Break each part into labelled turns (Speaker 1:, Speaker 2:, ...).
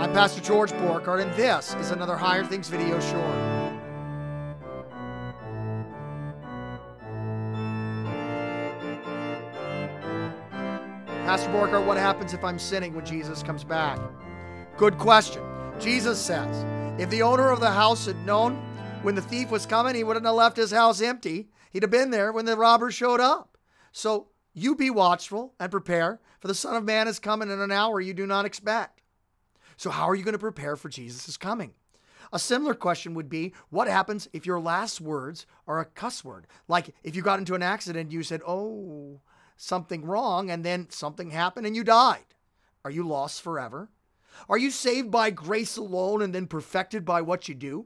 Speaker 1: I'm Pastor George Borghardt, and this is another Higher Things video short. Pastor Borghardt, what happens if I'm sinning when Jesus comes back? Good question. Jesus says, if the owner of the house had known when the thief was coming, he wouldn't have left his house empty. He'd have been there when the robber showed up. So you be watchful and prepare, for the Son of Man is coming in an hour you do not expect. So how are you going to prepare for Jesus' coming? A similar question would be, what happens if your last words are a cuss word? Like if you got into an accident and you said, oh, something wrong, and then something happened and you died. Are you lost forever? Are you saved by grace alone and then perfected by what you do?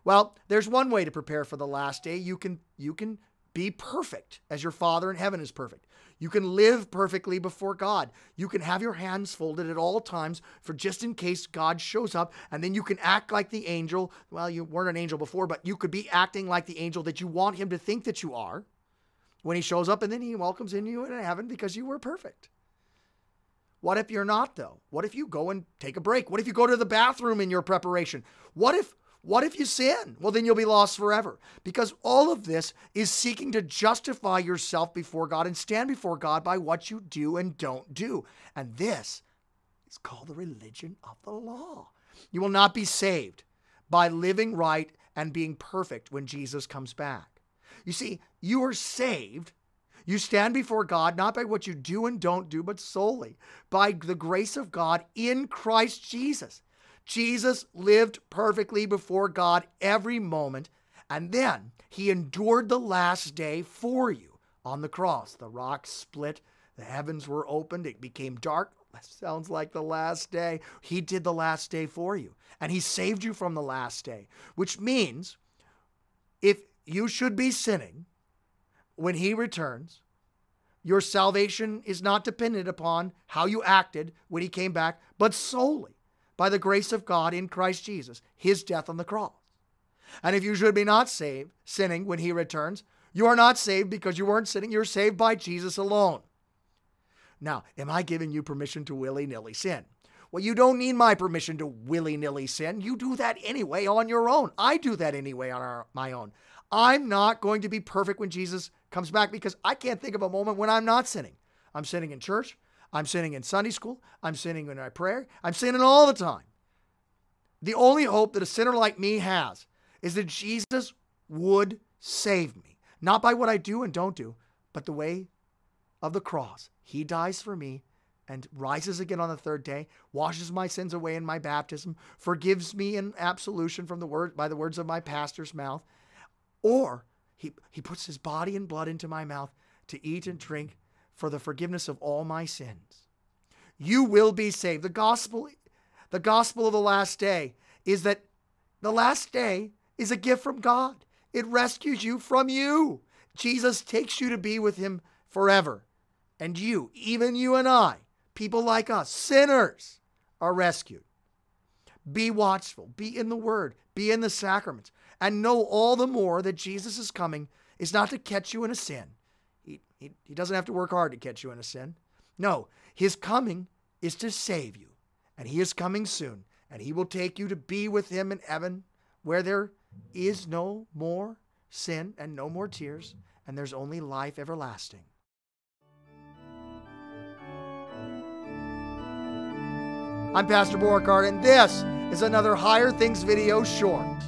Speaker 1: Well, there's one way to prepare for the last day. You can be perfect as your Father in heaven is perfect. You can live perfectly before God. You can have your hands folded at all times for just in case God shows up, and then you can act like the angel. Well, you weren't an angel before, but you could be acting like the angel that you want him to think that you are when he shows up, and then he welcomes in you in heaven because you were perfect. What if you're not, though? What if you go and take a break? What if you go to the bathroom in your preparation? What if you sin? Well, then you'll be lost forever, because all of this is seeking to justify yourself before God and stand before God by what you do and don't do. And this is called the religion of the law. You will not be saved by living right and being perfect when Jesus comes back. You see, you are saved. You stand before God not by what you do and don't do, but solely by the grace of God in Christ Jesus. Jesus lived perfectly before God every moment, and then he endured the last day for you on the cross. The rocks split, the heavens were opened, it became dark. That sounds like the last day. He did the last day for you, and he saved you from the last day, which means if you should be sinning when he returns, your salvation is not dependent upon how you acted when he came back, but solely by the grace of God in Christ Jesus, his death on the cross. And if you should be not saved, sinning when he returns, you are not saved because you weren't sinning. You're saved by Jesus alone. Now, am I giving you permission to willy-nilly sin? Well, you don't need my permission to willy-nilly sin. You do that anyway on your own. I do that anyway on my own. I'm not going to be perfect when Jesus comes back because I can't think of a moment when I'm not sinning. I'm sinning in church. I'm sinning in Sunday school. I'm sinning in my prayer. I'm sinning all the time. The only hope that a sinner like me has is that Jesus would save me. Not by what I do and don't do, but the way of the cross. He dies for me and rises again on the third day, washes my sins away in my baptism, forgives me in absolution from by the words of my pastor's mouth. Or he puts his body and blood into my mouth to eat and drink for the forgiveness of all my sins. You will be saved. The gospel of the last day is that the last day is a gift from God. It rescues you from you. Jesus takes you to be with him forever. And you, even you and I, people like us, sinners, are rescued. Be watchful. Be in the Word. Be in the sacraments. And know all the more that Jesus is coming is not to catch you in a sin. He doesn't have to work hard to catch you in a sin. No, his coming is to save you. And he is coming soon. And he will take you to be with him in heaven where there is no more sin and no more tears. And there's only life everlasting. I'm Pastor Borghardt, and this is another Higher Things video short.